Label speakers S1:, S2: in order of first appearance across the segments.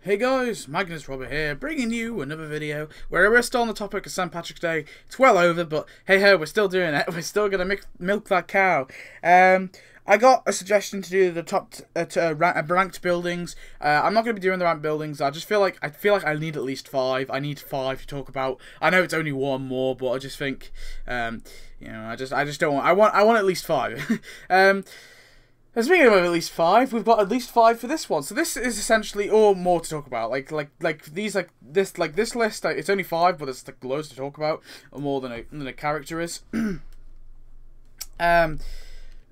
S1: Hey guys, Magnus here, bringing you another video where we're still on the topic of St. Patrick's Day. It's well over, but hey ho, we're still doing it. We're still gonna milk that cow. I got a suggestion to do the top ranked buildings. I'm not gonna be doing the ranked buildings. I feel like I need at least 5. I need 5 to talk about. I know it's only one more, but I just think, you know, I just don't want. I want at least 5. Speaking of at least 5, we've got at least 5 for this one. So this is essentially all more to talk about. This list. It's only 5, but it's like loads to talk about, or more than a character is.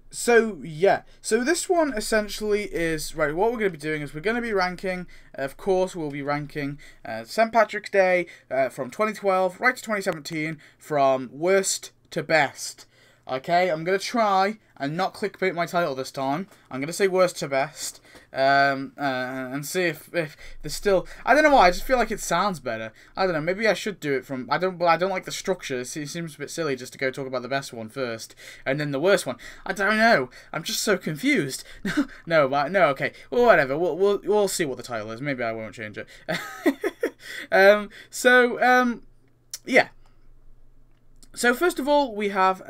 S1: So yeah. So this one essentially is right. What we're going to be doing is we're going to be ranking. Of course, we'll be ranking St. Patrick's Day from 2012 right to 2017, from worst to best. Okay, I'm going to try and not clickbait my title this time. I'm going to say worst to best, and see if there's still... I don't know why, I just feel like it sounds better. I don't know, maybe I should do it from... I don't like the structure. It seems a bit silly just to go talk about the best one first, and then the worst one. I don't know, I'm just so confused. No, okay, well, whatever, we'll see what the title is. Maybe I won't change it. Yeah. So first of all, we have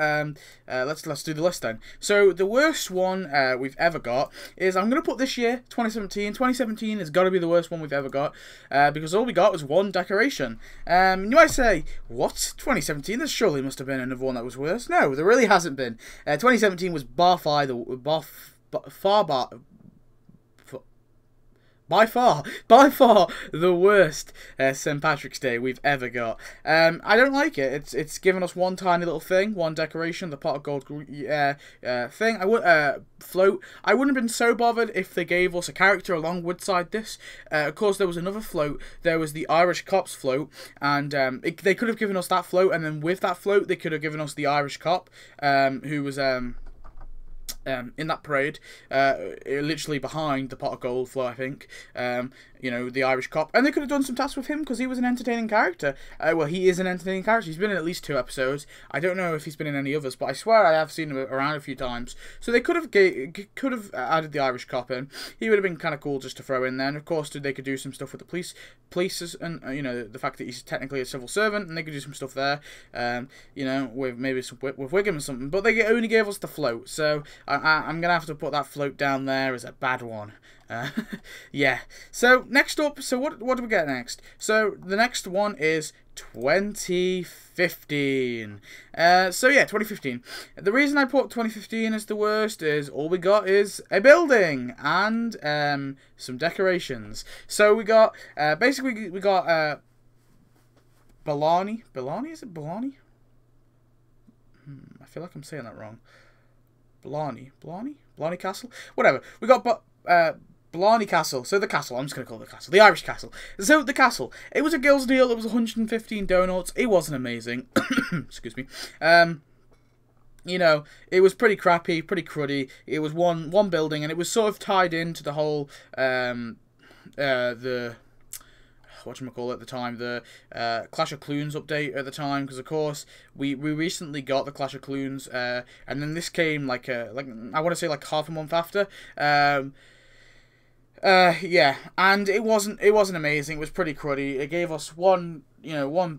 S1: let's do the list then. So the worst one we've ever got is, I'm gonna put this year, 2017. 2017 has got to be the worst one we've ever got, because all we got was one decoration. You might say, what? 2017? There surely must have been another one that was worse. No, there really hasn't been. 2017 was by far the worst St. Patrick's Day we've ever got. I don't like it. It's given us one tiny little thing, one decoration, the pot of gold thing. Float. I wouldn't have been so bothered if they gave us a character along with this. Of course, there was another float. There was the Irish cops float, and they could have given us that float, and then with that float, they could have given us the Irish cop, who was in that parade, literally behind the pot of gold float, I think. You know, the Irish cop, and they could have done some tasks with him because he was an entertaining character. Well, he is an entertaining character. He's been in at least 2 episodes. I don't know if he's been in any others, but I swear I have seen him around a few times. So they could have added the Irish cop in. He would have been kind of cool just to throw in there. And of course, they could do some stuff with the police, and you know, the fact that he's technically a civil servant, and they could do some stuff there. You know, with maybe with Wiggum or something. But they only gave us the float, so I'm gonna have to put that float down there as a bad one. Yeah. So next up, so what do we get next? So the next one is 2015. So yeah, 2015. The reason I put 2015 as the worst is all we got is a building and some decorations. So we got basically we got Balani. Is it Balani? I feel like I'm saying that wrong. Blarney Castle? Whatever. We got Blarney Castle. So the castle, I'm just going to call it the castle. The Irish castle. So the castle. It was a girls' deal. It was 115 donuts. It wasn't amazing. Excuse me. You know, it was pretty crappy, pretty cruddy. It was one building, and it was sort of tied into the whole, the... whatchamacallit at the time, the Clash of Clunes update at the time, because of course we recently got the Clash of Clunes, and then this came like I want to say like half a month after. Yeah, and it wasn't amazing. It was pretty cruddy. It gave us one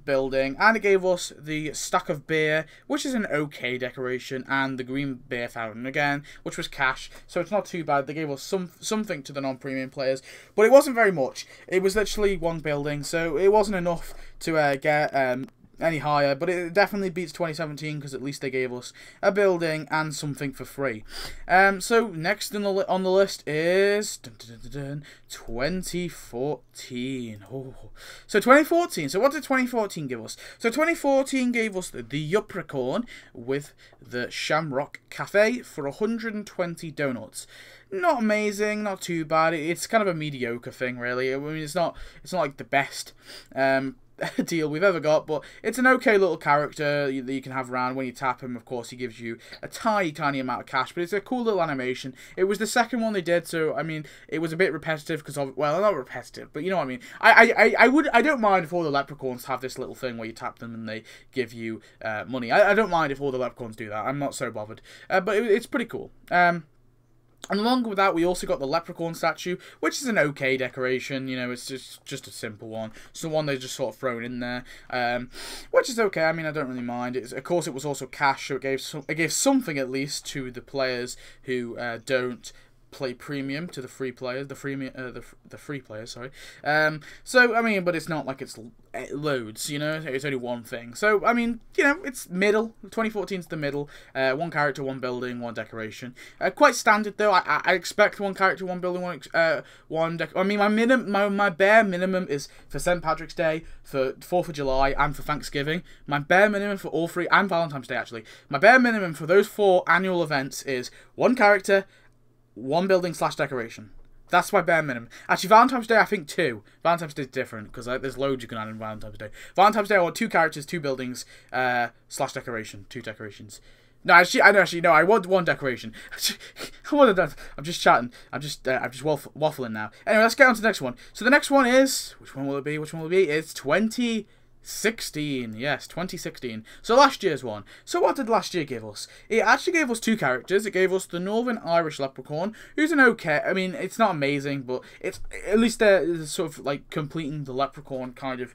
S1: building, and it gave us the stack of beer, which is an okay decoration, and the green beer fountain again, which was cash, so it's not too bad. They gave us something to the non-premium players, but it wasn't very much. It was literally one building, so it wasn't enough to get any higher, but it definitely beats 2017 because at least they gave us a building and something for free. So next on the list is 2014. Oh. So 2014. So what did 2014 give us? So 2014 gave us the Yupricorn with the Shamrock Cafe for 120 donuts. Not amazing, not too bad. It's kind of a mediocre thing, really. I mean, it's not like the best deal we've ever got, but it's an okay little character that you can have around. When you tap him, of course, he gives you a tiny amount of cash, but it's a cool little animation. It was the second one they did, so I mean, it was a bit repetitive because of, well, not repetitive, but you know what I mean. I don't mind if all the leprechauns have this little thing where you tap them and they give you money. I don't mind if all the leprechauns do that. I'm not so bothered, but it's pretty cool. And along with that, we also got the leprechaun statue, which is an okay decoration. You know, it's just a simple one. It's the one they just sort of thrown in there, which is okay. I mean, I don't really mind. Of course, it was also cash, so it gave something at least to the players who don't play premium to the free players, the free players, sorry. So I mean, but it's not like it's loads, you know. It's only one thing. So I mean, you know, it's middle. 2014's the middle. One character, one building, one decoration. Quite standard though. I expect one character, one building, one I mean, my bare minimum is for St. Patrick's Day, for 4th of July, and for Thanksgiving. My bare minimum for all three, and Valentine's Day actually. My bare minimum for those 4 annual events is one character, one building / decoration. That's my bare minimum. Actually, Valentine's Day, I think 2. Valentine's Day is different, because there's loads you can add in Valentine's Day. Valentine's Day, I want 2 characters, 2 buildings, / decoration. 2 decorations. No, actually, no, I want 1 decoration. I'm just chatting. I'm just waffling now. Anyway, let's get on to the next one. So the next one is, which one will it be? It's 2016. Yes, 2016. So last year's one. So what did last year give us? It actually gave us 2 characters. It gave us the Northern Irish Leprechaun, who's an okay. I mean, it's not amazing, but it's at least they're sort of like completing the Leprechaun kind of,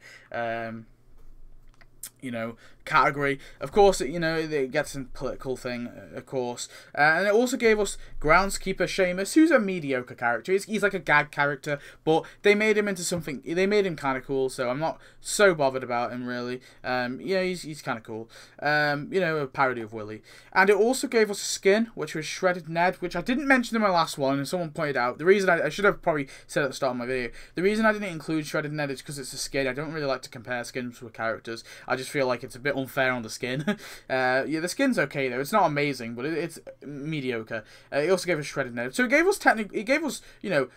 S1: you know, category. Of course, you know, it gets a political thing, of course. And it also gave us Groundskeeper Seamus, who's a mediocre character. He's like a gag character, but they made him into something. They made him kind of cool, so I'm not so bothered about him, really. Yeah, he's kind of cool. You know, a parody of Willy. And it also gave us a skin, which was Shredded Ned, which I didn't mention in my last one, and someone pointed out. The reason I should have probably said at the start of my video, the reason I didn't include Shredded Ned is because it's a skin. I don't really like to compare skins with characters. I just feel like it's a bit unfair on the skin. Yeah, the skin's okay though. It's not amazing, but it's mediocre. It also gave us Shredded Ned, so it gave us you know,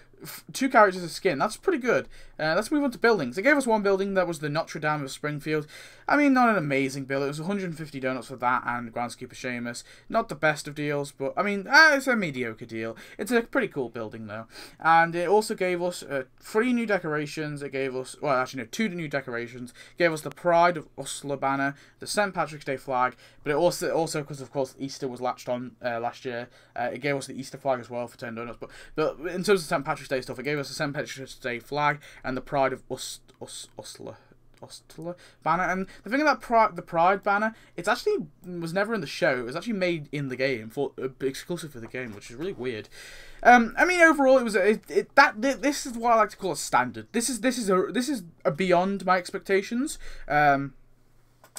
S1: 2 characters of skin. That's pretty good. Let's move on to buildings. It gave us 1 building. That was the Notre Dame of Springfield. I mean, not an amazing build. It was 150 donuts for that and Groundskeeper Seamus. Not the best of deals, but I mean, it's a mediocre deal. It's a pretty cool building though. And it also gave us 3 new decorations. It gave us, well, actually no, 2 new decorations. It gave us the Pride of Oslo banner, the St. Patrick's Day flag, but it also because of course Easter was latched on last year. It gave us the Easter flag as well for 10 donuts. But in terms of St. Patrick's Day stuff, it gave us the St. Patrick's Day flag and the Pride of Oslo banner. And the thing about the Pride banner, it's actually was never in the show. It was actually made in the game exclusive for the game, which is really weird. I mean, overall, it was this is what I like to call a standard. This is a beyond my expectations.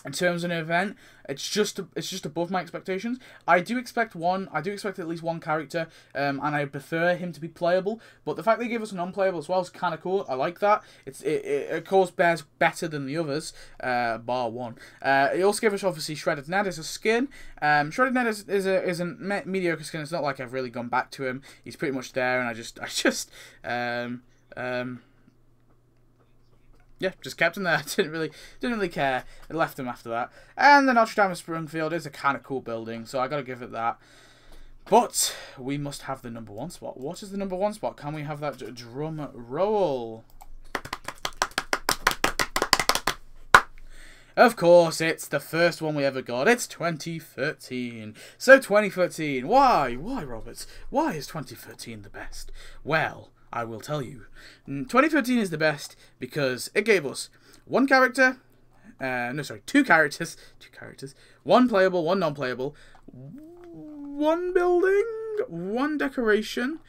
S1: In terms of an event, it's just above my expectations. I do expect at least 1 character, and I prefer him to be playable. But the fact they gave us a non-playable as well is kind of cool. I like that. It of course bears better than the others, bar 1. It also gave us obviously Shredded Ned as a skin. Shredded Ned is a mediocre skin. It's not like I've really gone back to him. He's pretty much there, and yeah, just kept him there. Didn't really care. I left him after that. And the Notre Dame of Springfield is a kind of cool building, so I got to give it that. But we must have the number 1 spot. What is the number 1 spot? Can we have that drum roll? Of course, it's the first one we ever got. It's 2013. So 2013. Why, Roberts? Why is 2013 the best? Well, I will tell you. 2013 is the best because it gave us 1 character, 2 characters, 1 playable, 1 non-playable, 1 building, 1 decoration,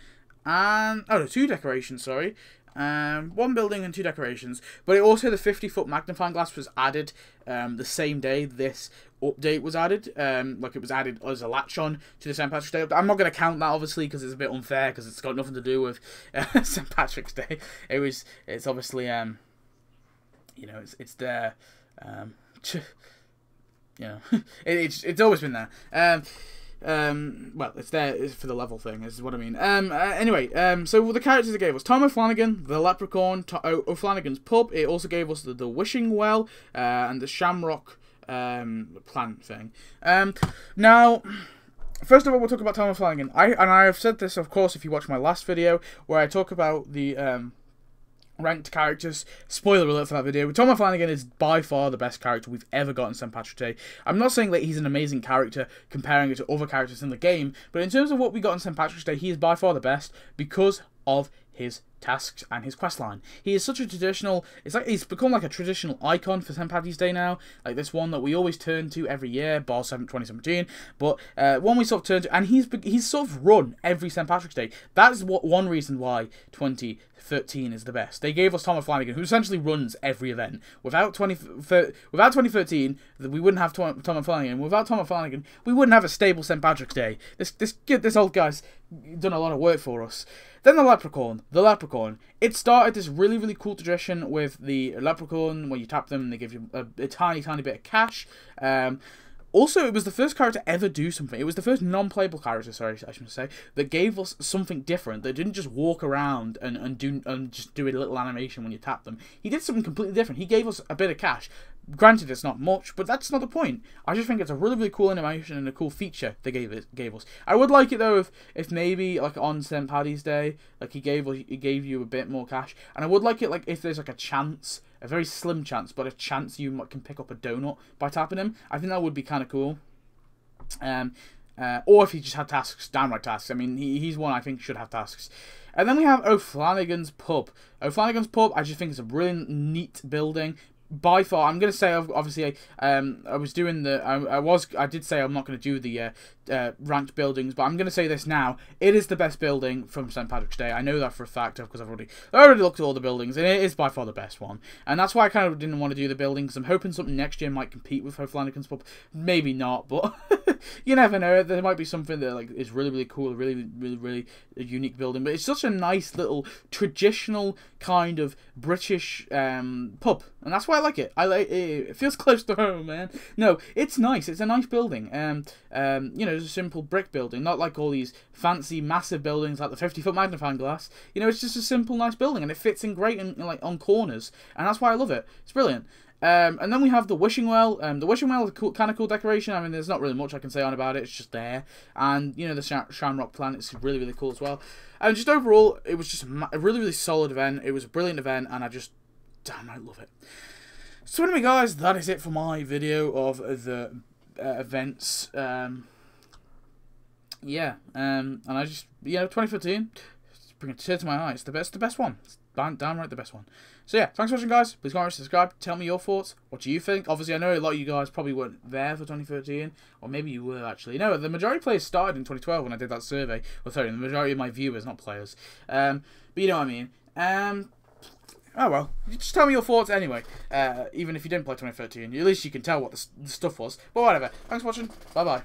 S1: and 2 decorations, sorry. 1 building and 2 decorations, but it also the 50-foot magnifying glass was added the same day this update was added. Like it was added as a latch on to the St. Patrick's Day update. I'm not going to count that obviously because it's a bit unfair because it's got nothing to do with St. Patrick's Day. It's obviously you know, it's there. You know, it's always been there. Well, it's there for the level thing, is what I mean. Anyway, so the characters it gave us: Tom O'Flanagan, the Leprechaun, O'Flanagan's Pub. It also gave us the Wishing Well, and the Shamrock plant thing. Now, first of all, we'll talk about Tom O'Flanagan. I've said this, of course, if you watch my last video, where I talk about the ranked characters. Spoiler alert for that video. Tom Flanagan is by far the best character we've ever got in St. Patrick's Day. I'm not saying that he's an amazing character comparing it to other characters in the game, but in terms of what we got on St. Patrick's Day, he is by far the best because of his tasks and his questline. He is such a traditional, it's like he's become like a traditional icon for St. Paddy's Day now, like this one that we always turn to every year, bar 2017, but one we sort of turn to, and he's sort of run every St. Patrick's Day. That is one reason why 2013 is the best. They gave us Tom Flanagan, who essentially runs every event. Without 2013, we wouldn't have Tom Flanagan. Without Tom Flanagan, we wouldn't have a stable St. Patrick's Day. This old guy's done a lot of work for us. Then the Leprechaun. It started this really, really cool tradition with the Leprechaun, where you tap them and they give you a tiny, tiny bit of cash. Also, it was the first character to ever do something. It was the first non-playable character, sorry, I should say, that gave us something different. That didn't just walk around and just do a little animation when you tap them. He did something completely different. He gave us a bit of cash. Granted, it's not much, but that's not the point. I just think it's a really, really cool animation and a cool feature they gave us. I would like it though if maybe like on St. Paddy's Day, like he gave you a bit more cash, and I would like it like if there's like a chance, a very slim chance, but a chance you can pick up a donut by tapping him. I think that would be kind of cool. Or if he just had tasks, downright tasks. I mean, he's one I think should have tasks. And then we have O'Flanagan's Pub. O'Flanagan's Pub, I just think it's a brilliant, neat building. By far, I'm gonna say obviously I was doing the I did say I'm not gonna do the ranked buildings, but I'm gonna say this now. It is the best building from St. Patrick's Day. I know that for a fact because I've already looked at all the buildings, and it is by far the best one. And that's why I kind of didn't want to do the buildings. I'm hoping something next year might compete with Flanagan's Pub. Maybe not, but you never know. There might be something that like is really, really cool, really a unique building. But it's such a nice little traditional kind of British pub, and that's why I like it. It feels close to home, man. No, it's nice. It's a nice building. You know, it's a simple brick building, not like all these fancy, massive buildings like the 50-foot magnifying glass. You know, it's just a simple, nice building, and it fits in great in like on corners, and that's why I love it. It's brilliant. And then we have the Wishing Well. The Wishing Well is a kind of cool decoration. I mean, there's not really much I can say on about it. It's just there. And, you know, the Shamrock Plant is really, really cool as well. And just overall, it was just a really, really solid event. It was a brilliant event, and I just downright love it. So anyway, guys, that is it for my video of the events. Yeah, and I just, you know, 2015, bring a tear to my eyes. The best one. It's downright the best one. So yeah, thanks for watching, guys. Please comment, subscribe, tell me your thoughts. What do you think? Obviously, I know a lot of you guys probably weren't there for 2013, or maybe you were actually. No, the majority of players started in 2012 when I did that survey. Well, sorry, the majority of my viewers, not players. But you know what I mean. Oh well, just tell me your thoughts anyway. Even if you didn't play 2013, at least you can tell what the stuff was. But whatever. Thanks for watching. Bye bye.